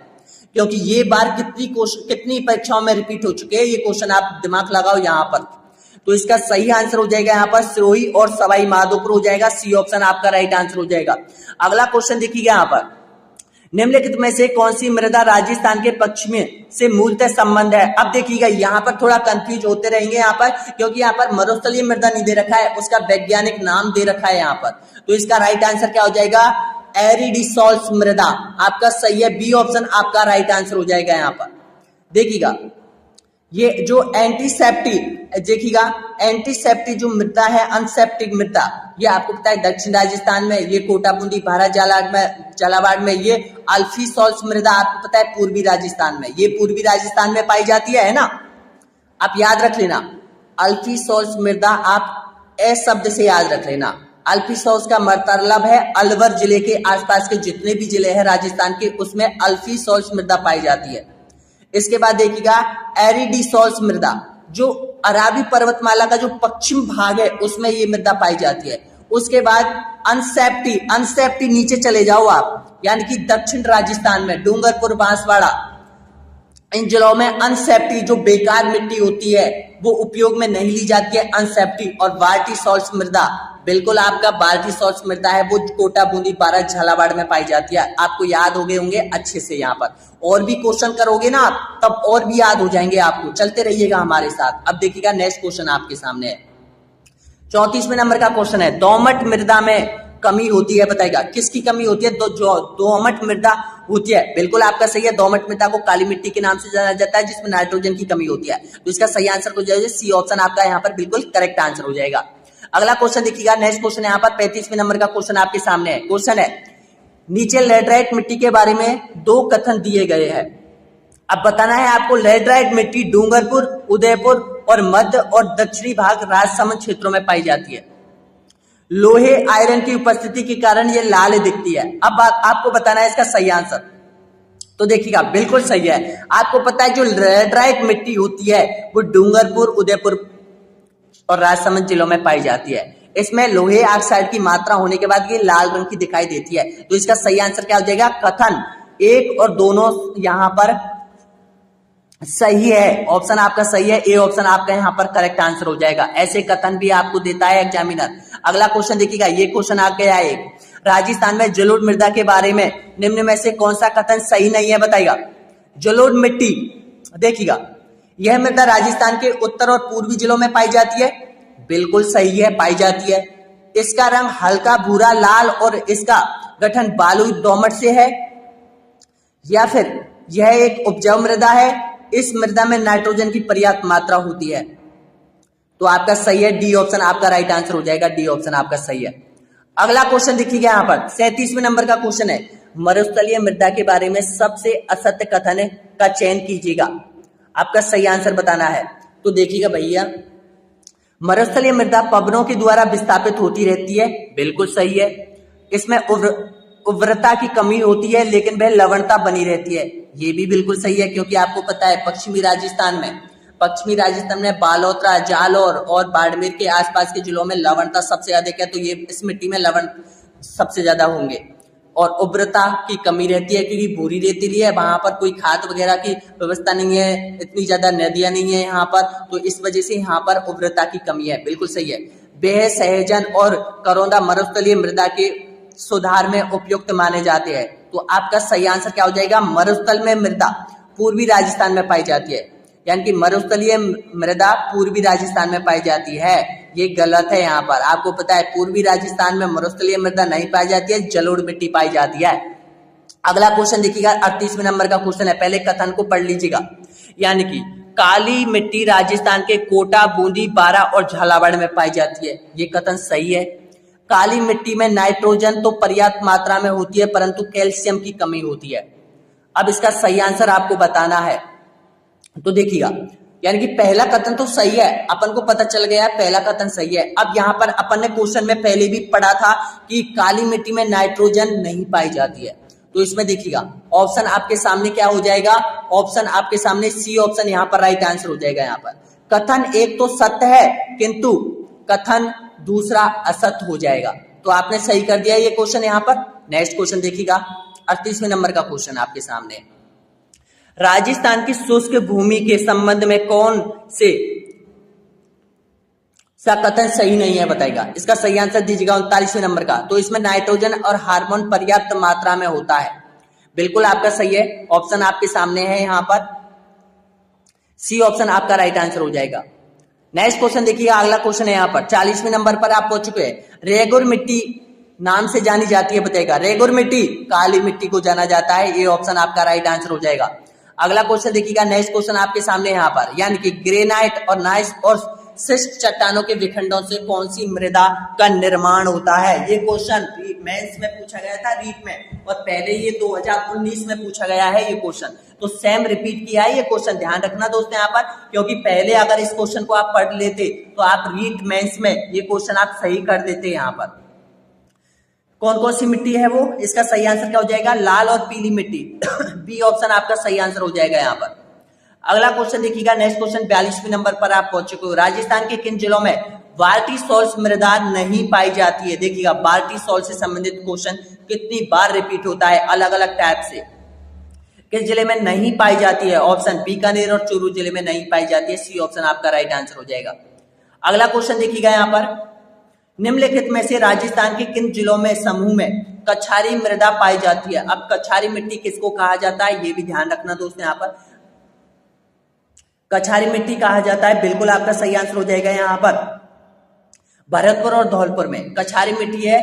क्योंकि ये बार कितनी परीक्षाओं में रिपीट हो चुके हैं ये क्वेश्चन, आप दिमाग लगाओ यहाँ पर। तो इसका सही आंसर हो जाएगा यहाँ पर सिरोही और सवाई माधोपुर हो जाएगा, सी ऑप्शन आपका राइट आंसर हो जाएगा। अगला क्वेश्चन देखिएगा यहाँ पर, निम्नलिखित में से कौन सी मृदा राजस्थान के पश्चिमी से मूलतः संबंध है? अब देखिएगा यहाँ पर थोड़ा कंफ्यूज होते रहेंगे यहाँ पर, क्योंकि यहाँ पर मरुस्थलीय मृदा नहीं दे रखा है, उसका वैज्ञानिक नाम दे रखा है यहाँ पर। तो इसका राइट आंसर क्या हो जाएगा? एरिडिसॉल्स मृदा, आपका सही है, बी ऑप्शन आपका राइट आंसर हो जाएगा यहाँ पर। देखिएगा ये जो एंटीसेप्टिक, देखिएगा एंटीसेप्टिक जो मृदा है, अनसेप्टिक मृदा, ये आपको पता है दक्षिण राजस्थान में, ये कोटा, बूंदी, भारत, झालावाड़ में, ये अल्फीसॉल्स मृदा आपको पता है पूर्वी राजस्थान में, ये पूर्वी राजस्थान में पाई जाती है ना, आप याद रख लेना। अल्फीसॉल्स मृदा आप ए शब्द से याद रख लेना, अल्फी सॉल्ट का मतलब है अलवर जिले के आसपास के जितने भी जिले हैं राजस्थान के, उसमें अल्फी सॉल्ट मृदा पाई जाती है। इसके बाद देखिएगा एरिडिसॉल्ट मृदा, जो अराबी पर्वतमाला का जो पश्चिम भाग है उसमें ये मृदा पाई जाती है। उसके बाद अनसेप्टी नीचे चले जाओ आप, यानी कि दक्षिण राजस्थान में डूंगरपुर, बांसवाड़ा, इन जिलों में अनसेप्टी जो बेकार मिट्टी होती है वो उपयोग में नहीं ली जाती है, अनसेप्टी। और बाल्टी सॉल्ट मृदा, बिल्कुल आपका बाल्टी सॉल्ट मृदा है वो कोटा, बूंदी, बारा, झालावाड़ में पाई जाती है। आपको याद हो गए होंगे अच्छे से, यहाँ पर और भी क्वेश्चन करोगे ना आप तब और भी याद हो जाएंगे आपको। चलते रहिएगा हमारे साथ। अब देखिएगा नेक्स्ट क्वेश्चन आपके सामने है, 34वें नंबर का क्वेश्चन है, दोमट मृदा में कमी होती है, बताएगा किसकी कमी होती है? जो दोमट मृदा होती है, बिल्कुल आपका सही है। दोमट मृदा को काली मिट्टी के नाम से जाना जाता है जिसमें नाइट्रोजन की कमी होती है। तो इसका सही आंसर हो जाएगा सी ऑप्शन, आपका यहाँ पर बिल्कुल करेक्ट आंसर हो जाएगा। अगला क्वेश्चन देखिएगा, नेक्स्ट क्वेश्चन यहाँ पर 35वें नंबर का क्वेश्चन आपके सामने है। क्वेश्चन है, नीचे लैटराइट मिट्टी के बारे में दो कथन दिए गए हैं। अब बताना है आपको लैटराइट मिट्टी डूंगरपुर, उदयपुर और मध्य और दक्षिणी भाग राजसमंद क्षेत्रों में पाई जाती है। लोहे आयरन की उपस्थिति के कारण ये लाल दिखती है। अब आपको बताना है इसका सही आंसर। तो देखिएगा बिल्कुल सही है। आपको पता है जो लैटराइट मिट्टी होती है वो डूंगरपुर, उदयपुर और राजसमंद जिलों में पाई जाती है। इसमें लोहे ऑक्साइड की मात्रा होने के बाद ये लाल रंग की दिखाई देती है। तो इसका सही आंसर क्या हो जाएगा? कथन एक और दोनों यहाँ पर सही है। ऑप्शन आपका सही है, ए ऑप्शन आपका यहाँ पर करेक्ट आंसर हो जाएगा। ऐसे कथन भी आपको देता है एग्जामिनर। अगला क्वेश्चन देखिएगा, ये क्वेश्चन आ गया है, राजस्थान में जलोढ़ मृदा के बारे में निम्न में से कौन सा कथन सही नहीं है, बताइएगा। जलोढ़ मिट्टी, देखिएगा यह मृदा राजस्थान के उत्तर और पूर्वी जिलों में पाई जाती है, बिल्कुल सही है, पाई जाती है। इसका रंग हल्का भूरा लाल और इसका गठन बालू दोमट से है, या फिर यह एक उपजाऊ मृदा है, इस मृदा में नाइट्रोजन की पर्याप्त मात्रा होती है। तो आपका सही है, डी ऑप्शन आपका राइट आंसर हो जाएगा, डी ऑप्शन आपका सही है। अगला क्वेश्चन देखिएगा यहाँ पर 37वें नंबर का क्वेश्चन है, मरुस्थलीय मृदा के बारे में सबसे असत्य कथन का चयन कीजिएगा। आपका सही आंसर बताना है। तो देखिएगा भैया, मरुस्थलीय मृदा पवनों के द्वारा विस्थापित होती रहती है, बिल्कुल सही है। इसमें उर्वरता की कमी होती है लेकिन वह लवणता बनी रहती है, ये भी बिल्कुल सही है। क्योंकि आपको पता है पश्चिमी राजस्थान में बालोतरा, जालौर और बाड़मेर के आसपास के जिलों में लवणता सबसे अधिक है। तो ये इस मिट्टी में लवण सबसे ज्यादा होंगे। और उर्वरता की कमी रहती है क्योंकि भूरी रेतीली है, वहां पर कोई खाद वगैरह की व्यवस्था नहीं है, इतनी ज्यादा नदियां नहीं है यहाँ पर, तो इस वजह से यहाँ पर उर्वरता की कमी है, बिल्कुल सही है। बेह, सहजन और करौंदा मरुस्थलीय मृदा के सुधार में उपयुक्त माने जाते हैं। तो आपका सही आंसर क्या हो जाएगा? मरुस्थल में मृदा पूर्वी राजस्थान में पाई जाती है, यानी कि मरुस्थलीय मृदा पूर्वी राजस्थान में पाई जाती है, ये गलत है। यहाँ पर आपको पता है पूर्वी राजस्थान में मरुस्थलीय मृदा नहीं पाई जाती है, जलोढ़ मिट्टी पाई जाती है। अगला क्वेश्चन देखिएगा, 38वें नंबर का क्वेश्चन है, पहले कथन को पढ़ लीजिएगा। यानी कि काली मिट्टी राजस्थान के कोटा, बूंदी, बारा और झालावाड़ में पाई जाती है, ये कथन सही है। काली मिट्टी में नाइट्रोजन तो पर्याप्त मात्रा में होती है परंतु कैल्शियम की कमी होती है। अब इसका सही आंसर आपको बताना है। तो देखिएगा, यानी कि पहला कथन तो सही है, अपन को पता चल गया पहला कथन सही है। अब यहाँ पर अपन ने क्वेश्चन में पहले भी पढ़ा था कि काली मिट्टी में नाइट्रोजन नहीं पाई जाती है। तो इसमें देखिएगा ऑप्शन आपके सामने क्या हो जाएगा? ऑप्शन आपके सामने सी ऑप्शन यहाँ पर राइट आंसर हो जाएगा। यहाँ पर कथन एक तो सत्य है किंतु कथन दूसरा असत्य हो जाएगा। तो आपने सही कर दिया ये क्वेश्चन। यहाँ पर नेक्स्ट क्वेश्चन देखिएगा, 38वें नंबर का क्वेश्चन आपके सामने, राजस्थान की शुष्क भूमि के संबंध में कौन से सा कथन सही नहीं है, बताएगा। इसका सही आंसर दीजिएगा 39वें नंबर का। तो इसमें नाइट्रोजन और हार्मोन पर्याप्त मात्रा में होता है, बिल्कुल आपका सही है। ऑप्शन आपके सामने है, यहाँ पर सी ऑप्शन आपका राइट आंसर हो जाएगा। नेक्स्ट क्वेश्चन देखिएगा, अगला क्वेश्चन है यहाँ पर 40वें नंबर पर आप पहुंच चुके हैं। रेगुर मिट्टी नाम से जानी जाती है, बताएगा। रेगुर मिट्टी काली मिट्टी को जाना जाता है, ये ऑप्शन आपका राइट आंसर हो जाएगा। अगला क्वेश्चन देखिएगा, नेक्स्ट क्वेश्चन आपके सामने यहाँ पर, यानी कि ग्रेनाइट और नाइस और शिष्ट चट्टानों के विखंडों से कौन सी मृदा का निर्माण होता है। ये क्वेश्चन मेंस में पूछा गया था रीट में, और पहले ये 2019 में पूछा गया है ये क्वेश्चन। तो सेम रिपीट किया है ये क्वेश्चन, ध्यान रखना दोस्तों यहाँ पर, क्योंकि पहले अगर इस क्वेश्चन को आप पढ़ लेते तो आप रीट मेंस में ये क्वेश्चन आप सही कर देते यहाँ पर। कौन कौन सी मिट्टी है वो? इसका सही आंसर क्या हो जाएगा? लाल और पीली मिट्टी। बी ऑप्शन आपका सही आंसर हो जाएगा यहाँ पर। अगला क्वेश्चन देखिएगा, नेक्स्ट क्वेश्चन 42वें नंबर पर आप पहुंच चुके हो। राजस्थान के किन जिलों में बाल्टी सॉल्ट मृदा नहीं पाई जाती है? देखिएगा बाल्टी सॉल्ट से संबंधित क्वेश्चन कितनी बार रिपीट होता है अलग अलग टाइप से। किस जिले में नहीं पाई जाती है? ऑप्शन बीकानेर और चूरू जिले में नहीं पाई जाती है। सी ऑप्शन आपका राइट आंसर हो जाएगा। अगला क्वेश्चन देखिएगा यहाँ पर, निम्नलिखित में से राजस्थान के किन जिलों में समूह में कछारी मृदा पाई जाती है? अब कछारी मिट्टी किसको कहा जाता है ये भी ध्यान रखना दोस्तों। यहाँ पर कछारी मिट्टी कहा जाता है, बिल्कुल आपका सही आंसर हो जाएगा। यहाँ पर भरतपुर और धौलपुर में कछारी मिट्टी है।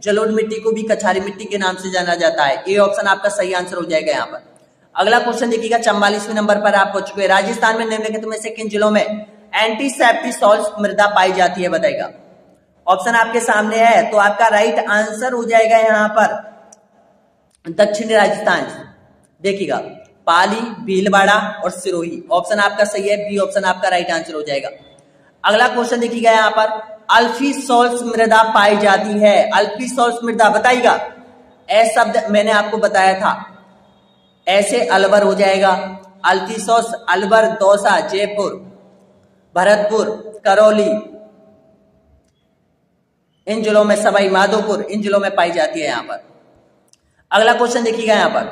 जलोढ़ मिट्टी को भी कछारी मिट्टी के नाम से जाना जाता है। ए ऑप्शन आपका सही आंसर हो जाएगा यहाँ पर। अगला क्वेश्चन देखिएगा 44वें नंबर पर आप पहुंच चुके हैं। राजस्थान में निम्नलिखित में से किन जिलों में एंटीसेप्टिक सॉल्ट मृदा पाई जाती है? बताएगा। ऑप्शन आपके सामने है, तो आपका राइट आंसर हो जाएगा यहाँ पर दक्षिणी राजस्थान। देखिएगा पाली, भीलवाड़ा और सिरोही। ऑप्शन आपका सही है, बी ऑप्शन आपका राइट आंसर हो जाएगा। अगला क्वेश्चन देखिएगा यहाँ पर, अल्फी सॉल्ट मृदा पाई जाती है। अल्फी सॉल्ट मृदा बताइएगा। ए शब्द मैंने आपको बताया था, ऐसे अलवर हो जाएगा। अल्फी सॉल्ट अलवर, दौसा, जयपुर, भरतपुर, करौली, इन जिलों में, सवाई माधोपुर, इन जिलों में पाई जाती है यहाँ पर। अगला क्वेश्चन देखिएगा यहाँ पर,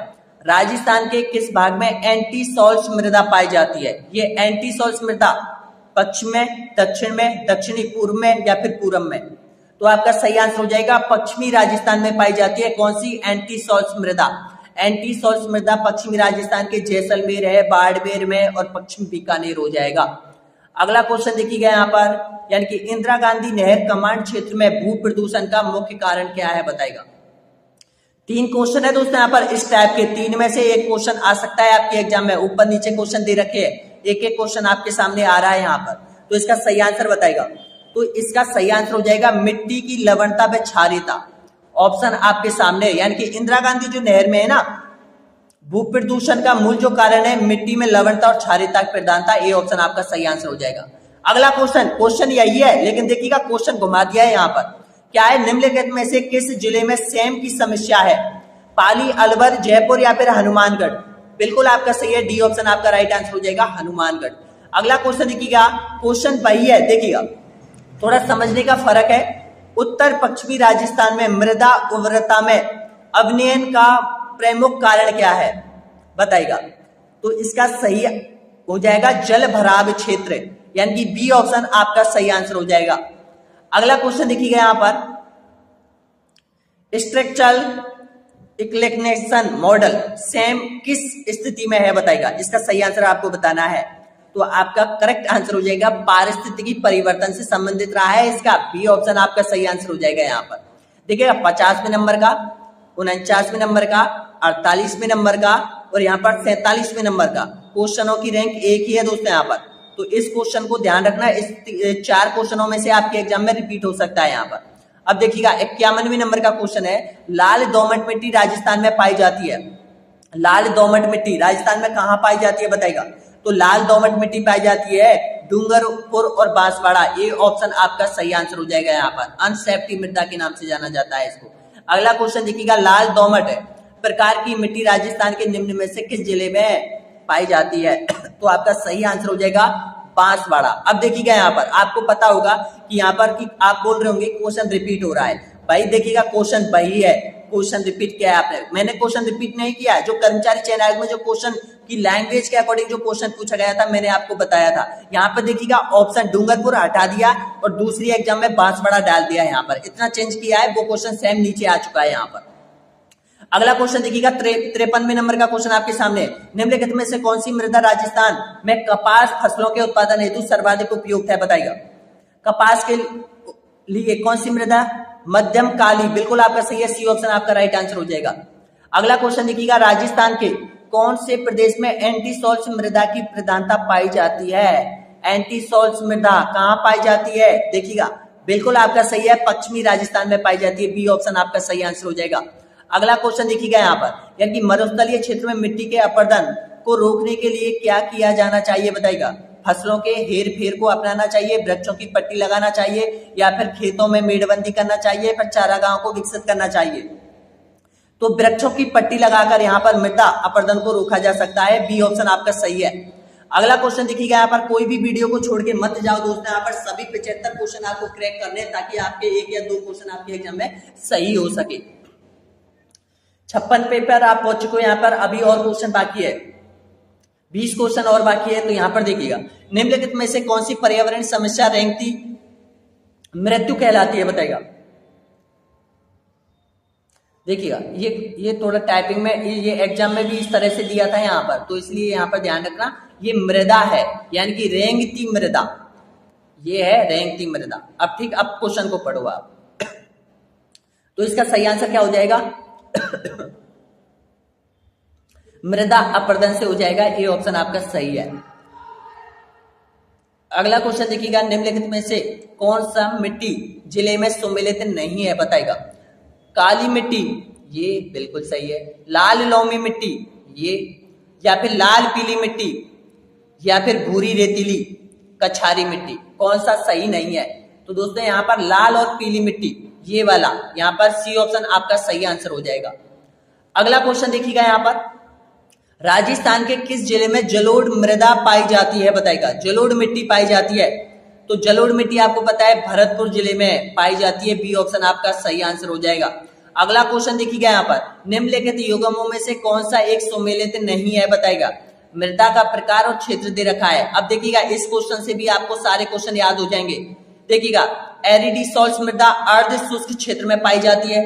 राजस्थान के किस भाग में एंटी सॉल्ट मृदा पाई जाती है? ये एंटी सॉल्ट मृदा पश्चिम में, दक्षिण में, दक्षिणी पूर्व में या फिर पूरब में? तो आपका सही आंसर हो जाएगा पश्चिमी राजस्थान में पाई जाती है। कौन सी एंटी सॉल्ट मृदा? एंटी सॉल्ट मृदा पश्चिमी राजस्थान के जैसलमेर है, बाड़मेर में और पश्चिम बीकानेर हो जाएगा। अगला क्वेश्चन देखिएगा यहाँ पर, यानी कि इंदिरा गांधी नहर कमांड क्षेत्र में भू प्रदूषण का मुख्य कारण क्या है? बताएगा। 3 क्वेश्चन है दोस्तों यहाँ पर इस टाइप के। 3 में से एक क्वेश्चन आ सकता है आपके एग्जाम में। ऊपर नीचे क्वेश्चन दे रखे हैं, एक एक क्वेश्चन आपके सामने आ रहा है यहाँ पर। तो इसका सही आंसर बताएगा। तो इसका सही आंसर हो जाएगा मिट्टी की लवणता व क्षारीयता। ऑप्शन आपके सामने, यानी कि इंदिरा गांधी जो नहर में है ना, भू प्रदूषण का मूल जो कारण है मिट्टी में लवणता और क्षारीयता की प्रधानता। ये ऑप्शन आपका सही आंसर हो जाएगा। अगला क्वेश्चन यही है, लेकिन देखिएगा क्वेश्चन घुमा दिया है यहाँ पर। क्या है? निम्नलिखित में से किस जिले में सेम की समस्या है? पाली, अलवर, जयपुर या फिर हनुमानगढ़? बिल्कुल आपका सही है, डी ऑप्शन आपका राइट आंसर हो जाएगा, हनुमानगढ़। अगला क्वेश्चन देखिएगा, क्वेश्चन वही है, देखिएगा थोड़ा समझने का फर्क है। उत्तर पश्चिमी राजस्थान में मृदा उर्वरता में अवनयन का प्रमुख कारण क्या है? बताइएगा। तो इसका सही हो जाएगा जल भराव क्षेत्र, यानी कि बी ऑप्शन आपका सही आंसर हो जाएगा। अगला क्वेश्चन देखिएगा यहाँ पर, स्ट्रक्चरल इंक्लिनेशन मॉडल सेम किस स्थिति में है? बताइएगा। इसका सही आंसर आपको बताना है। तो आपका करेक्ट आंसर हो जाएगा पारिस्थितिकी परिवर्तन से संबंधित रहा है। इसका बी ऑप्शन आपका सही आंसर हो जाएगा यहाँ पर। देखिएगा 50वें नंबर का, 49वें नंबर का, 48वें नंबर का और यहाँ पर 47वें नंबर का क्वेश्चनों की रैंक एक ही है दोस्तों यहाँ पर। तो इस क्वेश्चन को ध्यान रखना, इस 4 क्वेश्चनों में से आपके एग्जाम में रिपीट हो सकता है यहाँ पर। अब देखिएगा 51वें नंबर का क्वेश्चन है, लाल दोमट मिट्टी राजस्थान में पाई जाती है। लाल दोमट मिट्टी राजस्थान में कहाँ पाई जाती है? बताएगा। तो लाल दोमट मिट्टी पाई जाती है डूंगरपुर और बांसवाड़ा। ये ऑप्शन आपका सही आंसर हो जाएगा यहाँ पर। अनसेप्टी मृदा के नाम से जाना जाता है इसको। अगला क्वेश्चन देखिएगा, लाल दोमट प्रकार की मिट्टी राजस्थान के निम्न में से किस जिले में पाई जाती है? तो आपका सही आंसर हो जाएगा बांसवाड़ा। अब देखिएगा यहाँ पर आपको पता होगा कि यहाँ पर कि आप बोल रहे होंगे क्वेश्चन रिपीट हो रहा है। भाई देखिएगा क्वेश्चन वही है, क्वेश्चन रिपीट किया है आपने। मैंने क्वेश्चन रिपीट नहीं किया है। जो कर्मचारी चयन आयोग में जो क्वेश्चन की लैंग्वेज के अकॉर्डिंग जो क्वेश्चन पूछा गया था मैंने आपको बताया था। यहाँ पर देखिएगा ऑप्शन डूंगरपुर हटा दिया और दूसरी एग्जाम में बांसवाड़ा डाल दिया है। यहाँ पर इतना चेंज किया है, वो क्वेश्चन सेम नीचे आ चुका है यहाँ पर। अगला क्वेश्चन देखिएगा 53वें नंबर का क्वेश्चन आपके सामने, निम्नलिखित में से कौन सी मृदा राजस्थान में कपास फसलों के उत्पादन हेतु सर्वाधिक उपयुक्त है? बताइएगा। कपास के लिए कौन सी मृदा? मध्यम काली, बिल्कुल आपका सही है, सी ऑप्शन आपका राइट आंसर हो जाएगा। अगला क्वेश्चन देखिएगा, राजस्थान के कौन से प्रदेश में एंटी सॉल्ट मृदा की प्रधानता पाई जाती है? एंटी सॉल्ट मृदा कहाँ पाई जाती है? देखिएगा बिल्कुल आपका सही है, पश्चिमी राजस्थान में पाई जाती है। बी ऑप्शन आपका सही आंसर हो जाएगा। अगला क्वेश्चन देखिएगा यहाँ पर, यानी कि मरुस्थलीय क्षेत्र में मिट्टी के अपरदन को रोकने के लिए क्या किया जाना चाहिए? बताइएगा। फसलों के हेर फेर को अपनाना चाहिए, वृक्षों की पट्टी लगाना चाहिए, या फिर खेतों में मेड़बंदी करना चाहिए, फिर चारागाहों को विकसित करना चाहिए। तो वृक्षों की पट्टी लगाकर यहाँ पर मृदा अपरदन को रोका जा सकता है। बी ऑप्शन आपका सही है। अगला क्वेश्चन देखिएगा, यहाँ पर कोई भी वीडियो को छोड़ के मत जाओ दोस्तों, यहाँ पर सभी 75 क्वेश्चन आपको क्रैक करने हैं ताकि आपके 1 या 2 क्वेश्चन आपके एग्जाम में सही हो सके। 56 पेपर आप पहुंच चुके हो, यहाँ पर अभी और क्वेश्चन बाकी है, 20 क्वेश्चन और बाकी है। तो यहाँ पर देखिएगा, निम्नलिखित में से कौन सी पर्यावरण समस्या रेंगती मृत्यु कहलाती है, बताइएगा। देखिएगा, ये थोड़ा टाइपिंग में, ये एग्जाम में भी इस तरह से दिया था यहाँ पर, तो इसलिए यहाँ पर ध्यान रखना, ये मृदा है, यानी कि रेंगती मृदा, ये है रेंगती मृदा। अब ठीक, अब क्वेश्चन को पढ़ो आप। तो इसका सही आंसर क्या हो जाएगा? मृदा अपरदन से हो जाएगा, ये ऑप्शन आपका सही है। अगला क्वेश्चन देखिएगा, निम्नलिखित में से कौन सा मिट्टी जिले में सम्मिलित नहीं है, बताएगा। काली मिट्टी, ये बिल्कुल सही है। लाल लोमी मिट्टी, ये, या फिर लाल पीली मिट्टी, या फिर भूरी रेतीली कछारी मिट्टी, कौन सा सही नहीं है? तो दोस्तों यहाँ पर लाल और पीली मिट्टी, ये वाला, यहाँ पर सी ऑप्शन आपका सही आंसर हो जाएगा। अगला क्वेश्चन देखिएगा, यहाँ पर राजस्थान के किस जिले में जलोढ़ मृदा पाई जाती है, बताएगा। जलोढ़ मिट्टी पाई जाती है, तो जलोढ़ मिट्टी आपको पता है भरतपुर जिले में पाई जाती है। बी ऑप्शन आपका सही आंसर हो जाएगा। अगला क्वेश्चन देखिएगा, यहाँ पर निम्नलिखित युग्मों में से कौन सा एक सम्मिलित नहीं है, बताएगा। मृदा का प्रकार और क्षेत्र दे रखा है। अब देखिएगा, इस क्वेश्चन से भी आपको सारे क्वेश्चन याद हो जाएंगे। देखिएगा, एरिडी सॉल्ट मृदा अर्ध शुष्क क्षेत्र में पाई जाती है,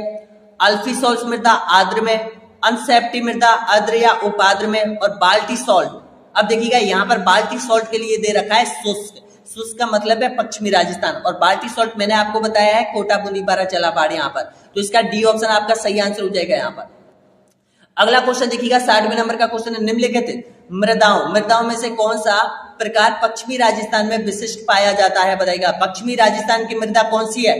अल्फी सॉल्ट मृदा आर्द्र में, अनसेप्टी मृदा आर्द्र या उपाद्र में, और बाल्टी सॉल्ट। अब देखिएगा, यहाँ पर बाल्टी सॉल्ट के लिए दे रखा है शुष्क, शुष्क का मतलब है पश्चिमी राजस्थान, और बाल्टी सॉल्ट मैंने आपको बताया है कोटा बूंदी बाराचला पहाड़ यहाँ पर। तो इसका डी ऑप्शन आपका सही आंसर हो जाएगा यहाँ पर। अगला क्वेश्चन देखिएगा, 60वें नंबर का क्वेश्चन है, निम्नलिखित मृदाओं में से कौन सा प्रकार पश्चिमी राजस्थान में विशिष्ट पाया जाता है, बताइएगा। पश्चिमी राजस्थान की मृदा कौन सी है?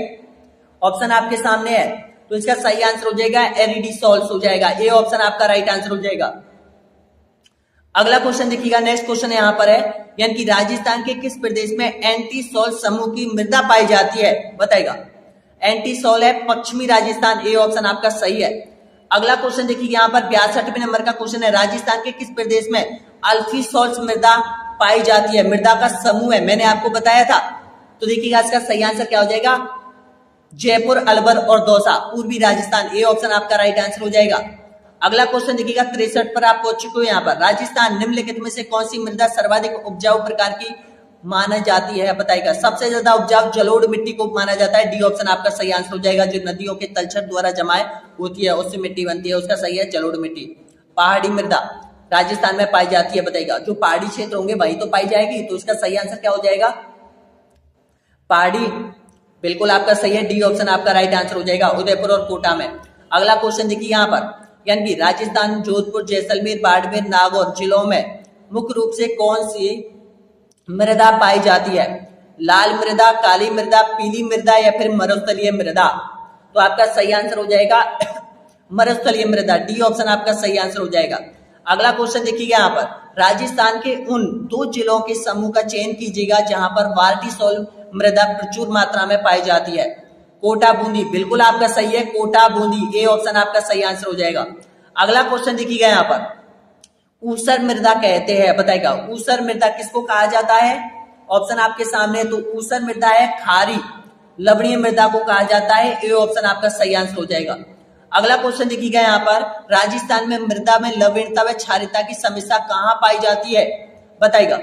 ऑप्शन आपके सामने है, तो इसका सही आंसर हो जाएगा एरिडी सॉल्ट हो जाएगा। ए ऑप्शन आपका राइट आंसर हो जाएगा। अगला क्वेश्चन देखिएगा, नेक्स्ट क्वेश्चन यहाँ पर है, यानी कि राजस्थान के किस प्रदेश में एंटी सॉल्ट समूह की मृदा पाई जाती है, बताएगा। एंटी सॉल्ट है पश्चिमी राजस्थान, ए ऑप्शन आपका सही है। अगला क्वेश्चन देखिए, यहाँ पर 62वें नंबर का क्वेश्चन है, राजस्थान के किस प्रदेश में अल्फी सॉल्ट मृदा पाई जाती है, मृदा का समूह है, मैंने आपको बताया था। तो देखिएगा, इसका सही आंसर क्या हो जाएगा? जयपुर, अलवर और दौसा, पूर्वी राजस्थान, ए ऑप्शन आपका राइट आंसर हो जाएगा। अगला क्वेश्चन देखिएगा, 63 पर आप पहुंच चुके हो। यहाँ पर राजस्थान निम्नलिखित में से कौन सी मृदा सर्वाधिक उपजाऊ प्रकार की माना जाती है, बताइएगा। सबसे ज्यादा उपजाऊ जलोढ़ मिट्टी को माना जाता है, डी ऑप्शन आपका सही आंसर हो जाएगा। जो नदियों के तलछट द्वारा जमाए होती है उससे मिट्टी बनती है, उसका सही है जलोढ़ मिट्टी। पहाड़ी मृदा राजस्थान में पाई जाती है, बताइएगा। जो पहाड़ी क्षेत्र होंगे वही तो पाई जाएगी, तो इसका सही आंसर क्या हो जाएगा? पहाड़ी, बिल्कुल आपका सही है, डी ऑप्शन आपका राइट आंसर हो जाएगा, उदयपुर और कोटा में। अगला क्वेश्चन देखिए, यहाँ पर यानी कि राजस्थान, जोधपुर, जैसलमेर, बाड़मेर, नागौर जिलों में मुख्य रूप से कौन सी मृदा पाई जाती है? लाल मृदा, काली मृदा, पीली मृदा, या फिर मरुस्थलीय मृदा? तो आपका सही आंसर हो जाएगा मरुस्थलीय मृदा, डी ऑप्शन आपका सही आंसर हो जाएगा। अगला क्वेश्चन देखिएगा, यहाँ पर राजस्थान के उन 2 जिलों के समूह का चयन कीजिएगा जहां पर बाल्टी सॉल्ट मृदा प्रचुर मात्रा में पाई जाती है। कोटा बूंदी, बिल्कुल आपका सही है, कोटा बूंदी, ए ऑप्शन आपका सही आंसर हो जाएगा। अगला क्वेश्चन देखिएगा, यहाँ पर ऊसर मृदा कहते हैं, बताइएगा। ऊसर मृदा किसको कहा जाता है? ऑप्शन आपके सामने है, तो ऊसर मृदा है खारी, लवणीय मृदा को कहा जाता है, ए ऑप्शन आपका सही आंसर हो जाएगा। अगला क्वेश्चन देखिएगा, यहाँ पर राजस्थान में मृदा में लवणता व क्षारीयता की समस्या कहाँ पाई जाती है, बताइएगा।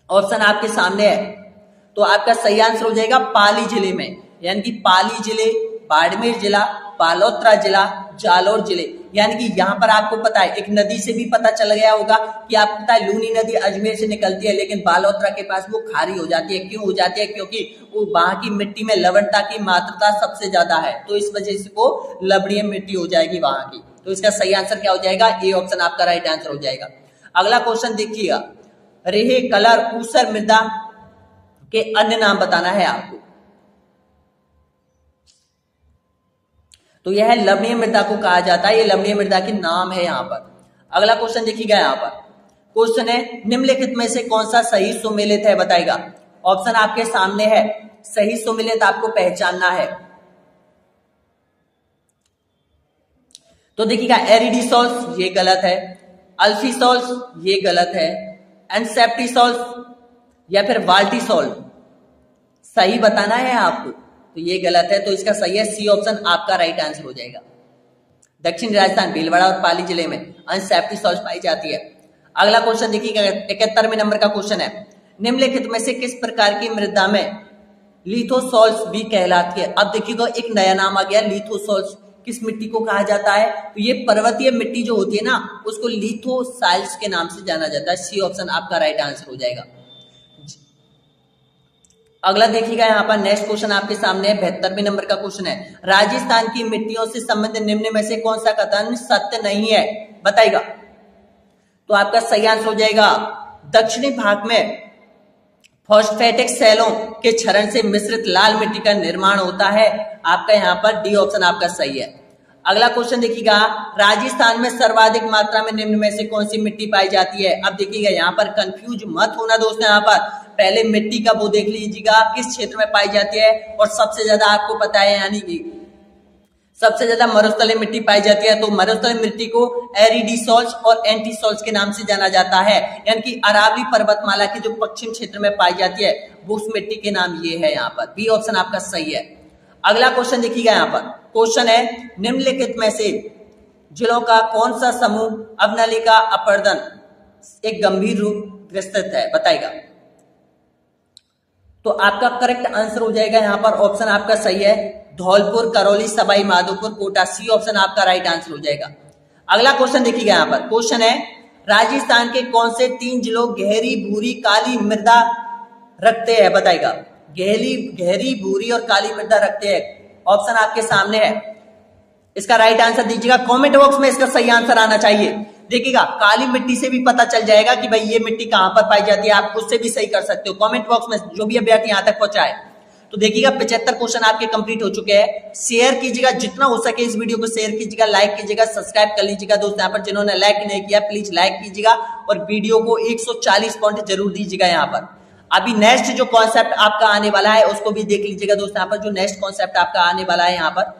ऑप्शन आपके सामने है, तो आपका सही आंसर हो जाएगा पाली जिले में, यानी कि पाली जिले, बाड़मेर जिला, बालोतरा जिला, जालौर जिले। यानी कि यहाँ पर आपको पता है, एक नदी से भी पता चल गया होगा कि आपको पता है लूनी नदी अजमेर से निकलती है, लेकिन बालोतरा के पास वो खारी हो जाती है। क्यों हो जाती है? क्योंकि वो वहां की मिट्टी में लवणता की मात्रा सबसे ज्यादा है, तो इस वजह से वो लवणीय मिट्टी हो जाएगी वहां की। तो इसका सही आंसर क्या हो जाएगा? ए ऑप्शन आपका राइट आंसर हो जाएगा। अगला क्वेश्चन देखिएगा, रेहे, कलर, ऊसर मृदा के अन्य नाम बताना है आपको। तो यह लवणीय मृदा को कहा जाता है, ये लवणीय मृदा के नाम है यहाँ पर। अगला क्वेश्चन देखिएगा, यहाँ पर क्वेश्चन है निम्नलिखित में से कौन सा सही सुमेलित है बताएगा। ऑप्शन आपके सामने है, सही सुमेलित आपको पहचानना है। तो देखिएगा एरिडिसॉल्स ये गलत है, अल्फिसॉल्स ये गलत है, एनसेप्टिसॉल्स या फिर वाल्टिसॉल सही बताना है आपको, तो ये गलत है। तो इसका सही है सी ऑप्शन आपका राइट आंसर हो जाएगा। दक्षिण राजस्थान भीलवाड़ा और पाली जिले में एनसेप्टिसॉल्स पाई जाती है। अगला क्वेश्चन देखिएगा 71वें नंबर का क्वेश्चन है निम्नलिखित में से किस प्रकार की मृदा में लिथोसॉल्स भी कहलाती है। अब देखिएगा एक नया नाम आ गया लिथोसॉल्स। किस मिट्टी को कहा जाता है, तो ये पर्वतीय मिट्टी जो होती है ना उसको लिथोसाइल्स के नाम से जाना जाता है। सी ऑप्शन आपका राइट आंसर हो जाएगा। अगला देखिएगा यहाँ पर नेक्स्ट क्वेश्चन आपके सामने 72वें नंबर का क्वेश्चन है राजस्थान की मिट्टियों से संबंधित निम्न में से कौन सा कथन सत्य नहीं है बताइएगा। तो आपका सही आंसर हो जाएगा दक्षिणी भाग में फॉस्फेटिक सेलों के क्षरण से मिश्रित लाल मिट्टी का निर्माण होता है। आपका यहाँ पर डी ऑप्शन आपका सही है। अगला क्वेश्चन देखिएगा राजस्थान में सर्वाधिक मात्रा में निम्न में से कौन सी मिट्टी पाई जाती है। अब देखिएगा यहाँ पर कंफ्यूज मत होना दोस्तों, यहाँ पर पहले मिट्टी का वो देख लीजिएगा किस क्षेत्र में पाई जाती है और सबसे ज्यादा आपको पता है यानी कि सबसे ज्यादा मरुस्थलीय मिट्टी पाई जाती है। तो मरुस्थलीय मिट्टी को एरिडिसॉल्स और एंटीसॉल्स के नाम से जाना जाता है, यानी कि अरावली पर्वतमाला के जो पश्चिम क्षेत्र में पाई जाती है वो उस मिट्टी के नाम ये है। यहाँ पर बी ऑप्शन आपका सही है। अगला क्वेश्चन देखिएगा यहाँ पर क्वेश्चन है निम्नलिखित में से जिलों का कौन सा समूह अवनलिका अपर्दन एक गंभीर रूप ग्रसित है बताएगा। तो आपका करेक्ट आंसर हो जाएगा यहाँ पर ऑप्शन आपका सही है धौलपुर, करौली, सवाई माधोपुर, कोटा। सी ऑप्शन आपका राइट आंसर हो जाएगा। अगला क्वेश्चन देखिएगा यहाँ पर क्वेश्चन है राजस्थान के कौन से 3 जिलों गहरी भूरी काली मृदा रखते हैं बताएगा। गहरी भूरी और काली मृदा रखते हैं, ऑप्शन आपके सामने है। इसका राइट आंसर दीजिएगा कमेंट बॉक्स में, इसका सही आंसर आना चाहिए। देखिएगा काली मिट्टी से भी पता चल जाएगा कि भाई ये मिट्टी कहां पर पाई जाती है, आप उससे भी सही कर सकते हो कमेंट बॉक्स में जो भी अभ्यर्थी यहां तक पहुंचा है। तो देखिएगा 75 क्वेश्चन आपके कंप्लीट हो चुके हैं। शेयर कीजिएगा जितना हो सके इस वीडियो को शेयर कीजिएगा, लाइक कीजिएगा, सब्सक्राइब कर लीजिएगा। दोस्तों यहाँ पर जिन्होंने लाइक नहीं किया प्लीज लाइक कीजिएगा और वीडियो को 140 पॉइंट जरूर दीजिएगा। यहाँ पर अभी नेक्स्ट जो कॉन्सेप्ट आपका आने वाला है उसको भी देख लीजिएगा। दोस्तों यहाँ पर जो नेक्स्ट कॉन्सेप्ट आपका आने वाला है यहाँ पर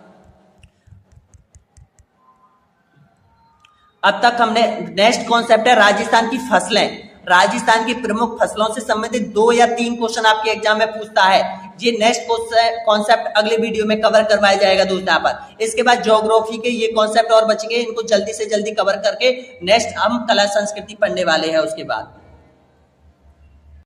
अब तक हमने नेक्स्ट कॉन्सेप्ट है राजस्थान की फसलें। राजस्थान की प्रमुख फसलों से संबंधित 2 या 3 क्वेश्चन आपके एग्जाम में पूछता है। ये नेक्स्ट कॉन्सेप्ट अगले वीडियो में कवर करवाया जाएगा दोस्तों यहाँ पर। इसके बाद ज्योग्राफी के ये कॉन्सेप्ट और बचेंगे, इनको जल्दी से जल्दी कवर करके नेक्स्ट हम कला संस्कृति पढ़ने वाले हैं उसके बाद।